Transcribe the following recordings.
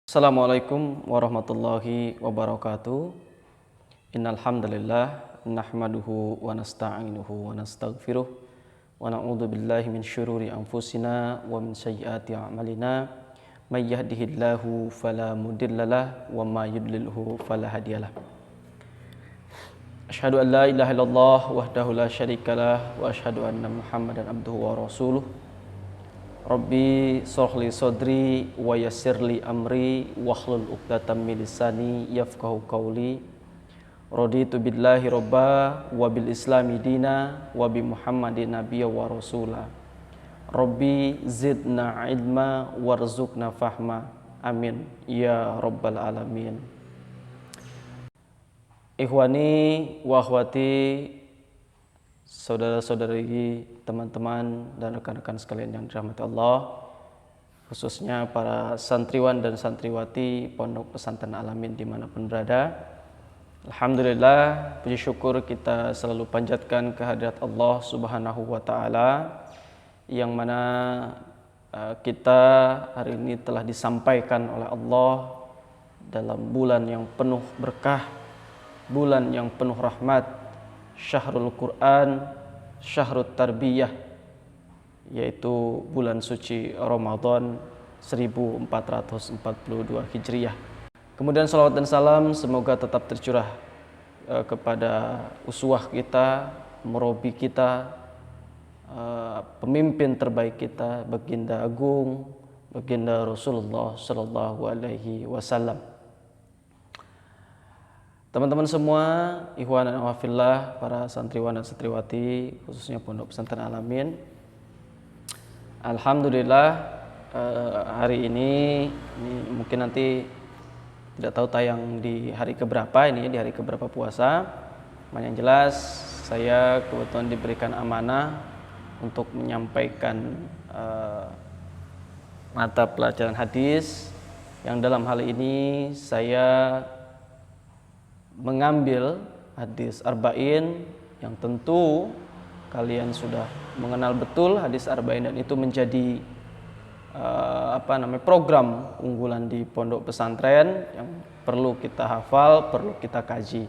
Assalamualaikum warahmatullahi wabarakatuh. Innal hamdalillah nahmaduhu wa nasta'inuhu wa nastaghfiruh wa na'udzu billahi min syururi anfusina wa min sayyiati a'malina. May yahdihillahu fala mudhillalah wa may yudlilhu fala hadiyalah. Asyhadu an la ilaha illallah wahdahu la syarikalah wa asyhadu anna Muhammadan abduhu wa rasuluh. Rabbi shrahli sadri wa yassirli amri wahlul 'uqdatam min lisani yafqahu qawli. Raditu billahi robba wa bil islami dina wa bi Muhammadin nabiyya wa rasula. Rabbi zidna ilma warzuqna fahma. Amin ya rabbal alamin. Ikhwani wa akhwati, saudara-saudari, teman-teman dan rekan-rekan sekalian yang dirahmati Allah, khususnya para santriwan dan santriwati Pondok Pesantren Al-Amin dimanapun berada. Alhamdulillah, puji syukur kita selalu panjatkan kehadirat Allah Subhanahu wa Ta'ala, yang mana kita hari ini telah disampaikan oleh Allah dalam bulan yang penuh berkah, bulan yang penuh rahmat, Syahrul Quran, Syahrul Tarbiyah, yaitu bulan suci Ramadan 1442 Hijriah. Kemudian salawat dan salam semoga tetap tercurah kepada uswah kita, murabi kita, pemimpin terbaik kita, baginda agung, baginda Rasulullah sallallahu alaihi wasallam. Teman-teman semua, ikhwan dan akhwat, para santriwan dan santriwati khususnya Pondok Pesantren Al-Amin. Alhamdulillah, hari ini mungkin nanti tidak tahu tayang di hari keberapa ini, di hari keberapa puasa. Yang jelas saya kebetulan diberikan amanah untuk menyampaikan mata pelajaran hadis, yang dalam hal ini saya mengambil hadis arba'in yang tentu kalian sudah mengenal betul hadis arba'in, dan itu menjadi program unggulan di pondok pesantren yang perlu kita hafal, perlu kita kaji.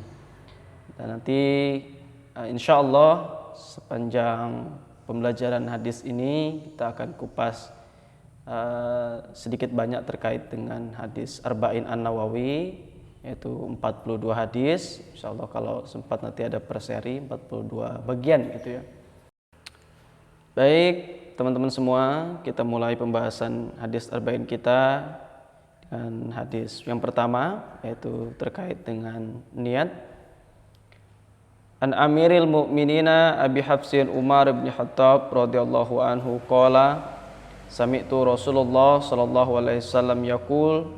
Dan nanti insya Allah sepanjang pembelajaran hadis ini kita akan kupas sedikit banyak terkait dengan hadis arba'in An-Nawawi, yaitu 42 hadis. Insyaallah kalau sempat nanti ada per seri 42 bagian gitu ya. Baik, teman-teman semua, kita mulai pembahasan hadis arba'in kita dengan hadis yang pertama, yaitu terkait dengan niat. An Amiril Mu'minina Abi Hafsin Umar bin Khattab radhiyallahu anhu qala sami'tu Rasulullah sallallahu alaihi wasallam yaqul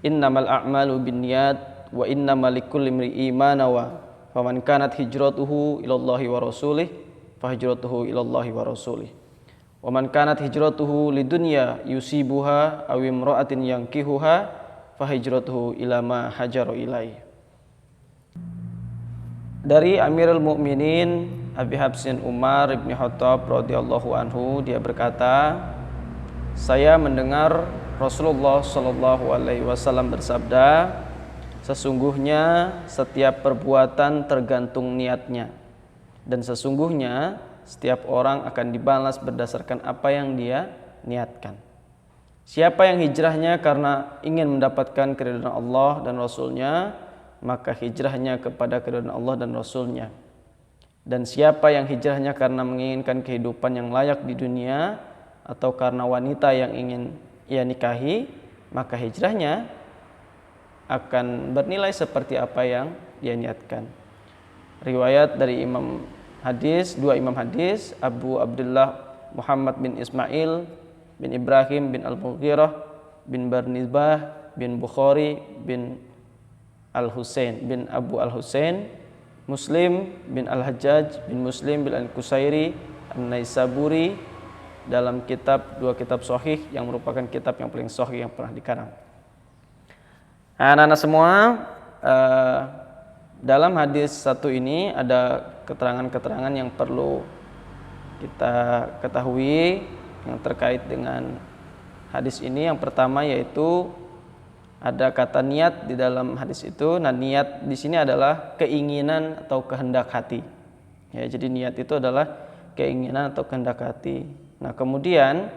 innamal a'malu binniyat wa innamal likulli imri'in ma nawa faman kanat hijratuhu ilallahi wa rasulih fahijratuhu ilallahi wa rasulih wa man kanat hijratuhu lidunya yusibuha aw imra'atin yankihuha fahijratuhu ila ma hajara ilaih. Dari Amirul Mukminin Abi Hafsin Umar bin Khattab radhiyallahu anhu, dia berkata, saya mendengar Rasulullah Shallallahu Alaihi Wasallam bersabda, sesungguhnya setiap perbuatan tergantung niatnya, dan sesungguhnya setiap orang akan dibalas berdasarkan apa yang dia niatkan. Siapa yang hijrahnya karena ingin mendapatkan keridhaan Allah dan Rasulnya, maka hijrahnya kepada keridhaan Allah dan Rasulnya. Dan siapa yang hijrahnya karena menginginkan kehidupan yang layak di dunia atau karena wanita yang ingin ia nikahi, maka hijrahnya akan bernilai seperti apa yang dia niatkan. Riwayat dari dua imam hadis, Abu Abdullah Muhammad bin Ismail bin Ibrahim bin Al-Mughirah bin Barnizbah bin Bukhari bin Al-Husain bin Abu Al-Husain, Muslim bin Al-Hajjaj bin Muslim bin Al-Kusairi An-Naisaburi, dalam dua kitab sahih yang merupakan kitab yang paling sahih yang pernah dikarang. Anak-anak semua, dalam hadis satu ini ada keterangan-keterangan yang perlu kita ketahui yang terkait dengan hadis ini. Yang pertama yaitu ada kata niat di dalam hadis itu. Nah, niat di sini adalah keinginan atau kehendak hati. Ya, jadi niat itu adalah keinginan atau kehendak hati. Nah, kemudian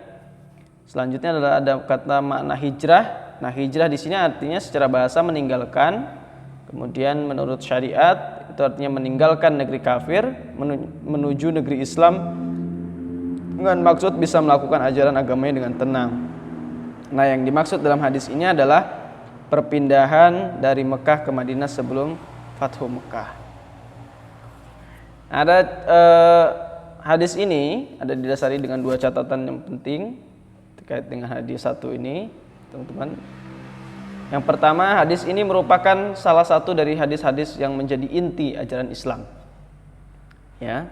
selanjutnya adalah ada kata makna hijrah. Nah, hijrah di sini artinya secara bahasa meninggalkan. Kemudian menurut syariat itu artinya meninggalkan negeri kafir menuju negeri Islam dengan maksud bisa melakukan ajaran agamanya dengan tenang. Nah, yang dimaksud dalam hadis ini adalah perpindahan dari Mekah ke Madinah sebelum Fathu Mekah. Ada hadis ini ada didasari dengan dua catatan yang penting terkait dengan hadis satu ini, teman-teman. Yang pertama, hadis ini merupakan salah satu dari hadis-hadis yang menjadi inti ajaran Islam. Ya,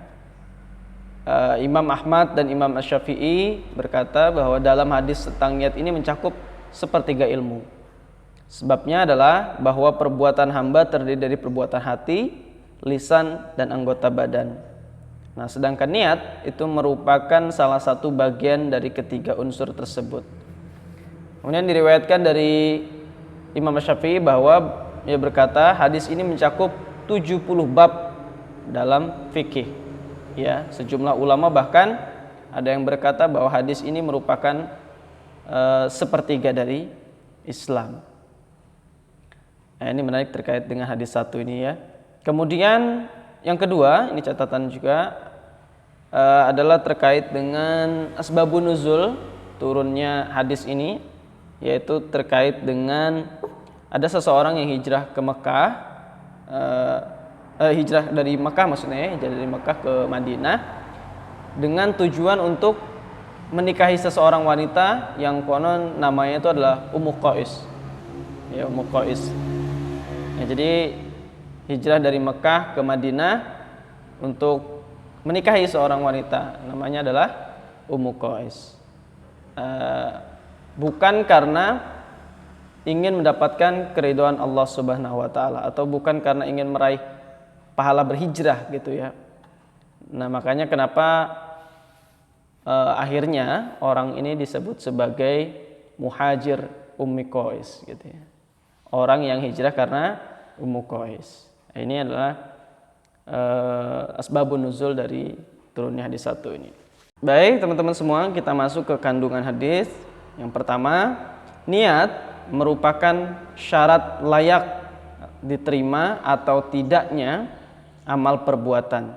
Imam Ahmad dan Imam Asy-Syafi'i berkata bahwa dalam hadis tentang niat ini mencakup sepertiga ilmu. Sebabnya adalah bahwa perbuatan hamba terdiri dari perbuatan hati, lisan, dan anggota badan. Nah, sedangkan niat itu merupakan salah satu bagian dari ketiga unsur tersebut. Kemudian diriwayatkan dari Imam Syafi'i bahwa ia berkata hadis ini mencakup 70 bab dalam fikih. Ya, sejumlah ulama bahkan ada yang berkata bahwa hadis ini merupakan sepertiga dari Islam. Nah, ini menarik terkait dengan hadis satu ini ya. Kemudian yang kedua, ini catatan juga adalah terkait dengan asbabun nuzul turunnya hadis ini, yaitu terkait dengan ada seseorang yang hijrah ke Mekah, hijrah dari Mekah maksudnya, hijrah dari Mekah ke Madinah dengan tujuan untuk menikahi seseorang wanita yang konon namanya itu adalah Ummu Qais. Ya, Ummu Qais. Ya, jadi hijrah dari Mekah ke Madinah untuk menikahi seorang wanita namanya adalah Ummu Qais. Bukan karena ingin mendapatkan keridhaan Allah Subhanahu wa taala atau bukan karena ingin meraih pahala berhijrah gitu ya. Nah, makanya kenapa akhirnya orang ini disebut sebagai muhajir Ummi Qais gitu ya. Orang yang hijrah karena Ummu Qais. Ini adalah asbabun nuzul dari turunnya hadis satu ini. Baik, teman-teman semua, kita masuk ke kandungan hadis. Yang pertama, niat merupakan syarat layak diterima atau tidaknya amal perbuatan.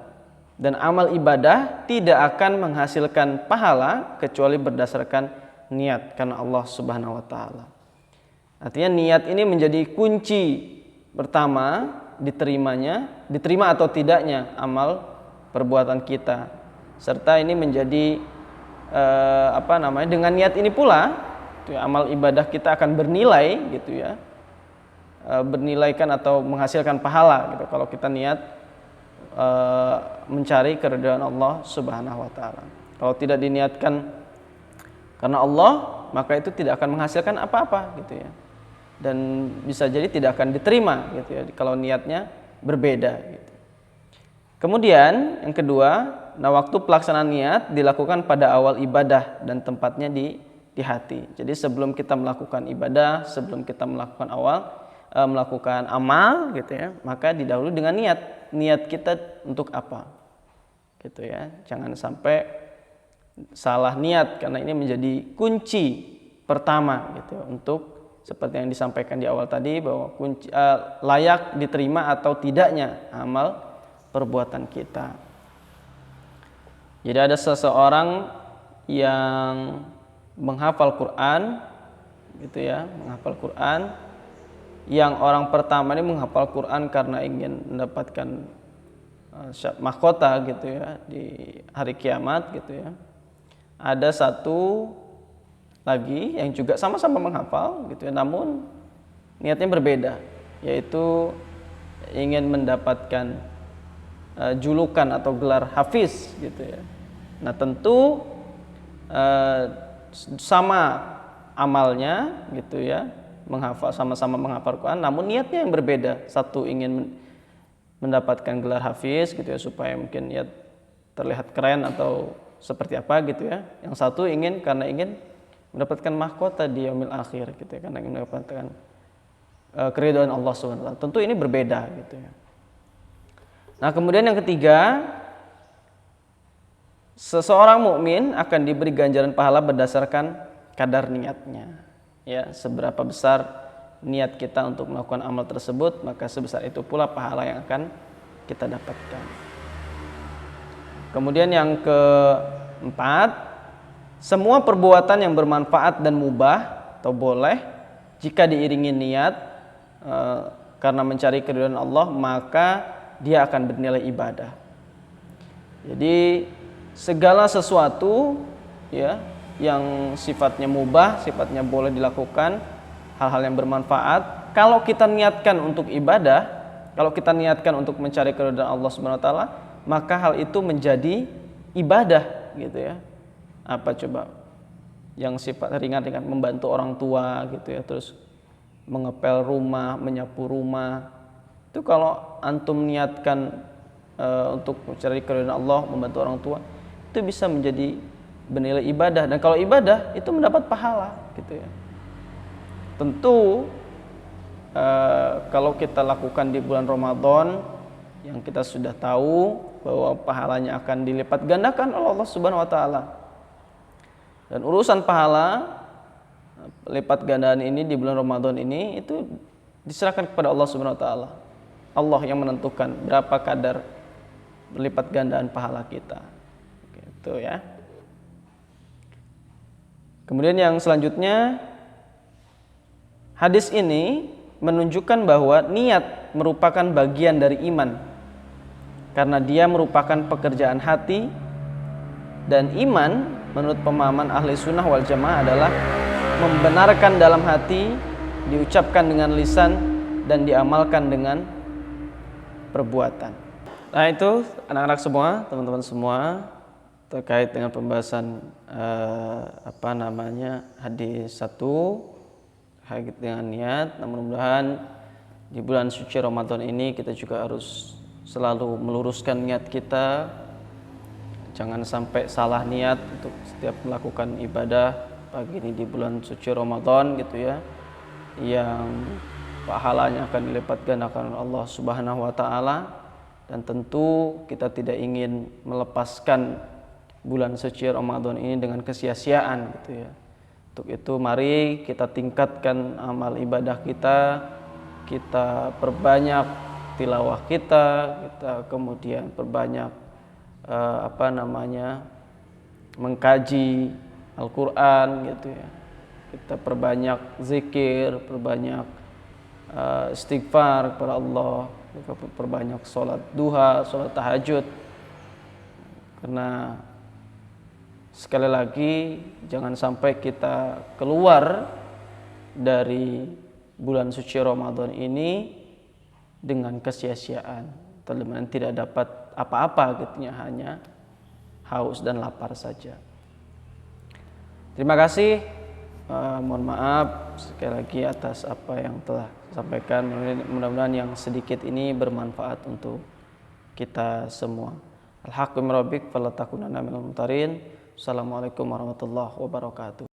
Dan amal ibadah tidak akan menghasilkan pahala kecuali berdasarkan niat karena Allah Subhanahu wa taala. Artinya niat ini menjadi kunci pertama diterima atau tidaknya amal perbuatan kita. Serta ini menjadi dengan niat ini pula gitu ya, amal ibadah kita akan bernilai gitu ya. Bernilaikan atau menghasilkan pahala gitu kalau kita niat mencari keridhaan Allah Subhanahu wa taala. Kalau tidak diniatkan karena Allah, maka itu tidak akan menghasilkan apa-apa gitu ya. Dan bisa jadi tidak akan diterima gitu ya kalau niatnya berbeda gitu. Kemudian yang kedua, nah waktu pelaksanaan niat dilakukan pada awal ibadah dan tempatnya di hati. Jadi sebelum kita melakukan ibadah, sebelum kita melakukan melakukan amal gitu ya, maka didahului dengan niat. Niat kita untuk apa? Gitu ya. Jangan sampai salah niat karena ini menjadi kunci pertama gitu untuk seperti yang disampaikan di awal tadi bahwa kunci layak diterima atau tidaknya amal perbuatan kita. Jadi ada seseorang yang menghafal Quran gitu ya, menghafal Quran, yang orang pertama ini menghafal Quran karena ingin mendapatkan mahkota gitu ya di hari kiamat gitu ya. Ada satu lagi yang juga sama-sama menghafal gitu ya, namun niatnya berbeda, yaitu ingin mendapatkan julukan atau gelar hafiz gitu ya. Nah, tentu sama amalnya gitu ya, sama-sama menghafal Quran, namun niatnya yang berbeda. Satu ingin mendapatkan gelar hafiz gitu ya supaya mungkin ya terlihat keren atau seperti apa gitu ya. Yang satu ingin mendapatkan mahkota di yaumil akhir gitu ya, karena ingin mendapatkan keridhaan Allah Subhanahu wa taala. Tentu ini berbeda gitu ya. Nah, kemudian yang ketiga, seseorang mukmin akan diberi ganjaran pahala berdasarkan kadar niatnya. Ya, seberapa besar niat kita untuk melakukan amal tersebut, maka sebesar itu pula pahala yang akan kita dapatkan. Kemudian yang keempat, semua perbuatan yang bermanfaat dan mubah atau boleh jika diiringi niat karena mencari keridhaan Allah, maka dia akan bernilai ibadah. Jadi segala sesuatu ya yang sifatnya mubah, sifatnya boleh dilakukan, hal-hal yang bermanfaat, kalau kita niatkan untuk ibadah, kalau kita niatkan untuk mencari keridhaan Allah Subhanahu wa taala, maka hal itu menjadi ibadah gitu ya. Apa coba? Yang sifat ringan-ringan, membantu orang tua gitu ya, terus mengepel rumah, menyapu rumah. Itu kalau antum niatkan untuk mencari keridhaan Allah, membantu orang tua, itu bisa menjadi bernilai ibadah. Dan kalau ibadah itu mendapat pahala gitu ya. Tentu kalau kita lakukan di bulan Ramadan yang kita sudah tahu bahwa pahalanya akan dilipat gandakan oleh Allah Subhanahu wa taala. Dan urusan pahala lipat gandaan ini di bulan Ramadan ini itu diserahkan kepada Allah Subhanahu wa taala. Allah yang menentukan berapa kadar lipat gandaan pahala kita. Gitu ya. Kemudian yang selanjutnya, hadis ini menunjukkan bahwa niat merupakan bagian dari iman karena dia merupakan pekerjaan hati, dan iman menurut pemahaman ahli sunnah wal jamaah adalah membenarkan dalam hati, diucapkan dengan lisan, dan diamalkan dengan perbuatan. Nah itu anak-anak semua, teman-teman semua, terkait dengan pembahasan hadis 1 terkait dengan niat. Nah, mudah-mudahan di bulan suci Ramadan ini kita juga harus selalu meluruskan niat kita, jangan sampai salah niat untuk setiap melakukan ibadah pagi ini di bulan suci Ramadan gitu ya, yang pahalanya akan dilipat gandakan oleh Allah Subhanahu wa taala. Dan tentu kita tidak ingin melepaskan bulan suci Ramadan ini dengan kesia-siaan gitu ya. Untuk itu mari kita tingkatkan amal ibadah kita, kita perbanyak tilawah kita kemudian perbanyak mengkaji Al-Quran gitu ya. Kita perbanyak zikir, perbanyak istighfar kepada Allah, perbanyak sholat duha, sholat tahajud. Karena sekali lagi jangan sampai kita keluar dari bulan suci Ramadan ini dengan kesia-siaan, teman-teman tidak dapat apa-apa gitu ya, hanya haus dan lapar saja. Terima kasih, mohon maaf sekali lagi atas apa yang telah sampaikan. Mudah-mudahan yang sedikit ini bermanfaat untuk kita semua. Al-haqqu min rabbik fala takunanna minal mumtarin. Assalamualaikum warahmatullahi wabarakatuh.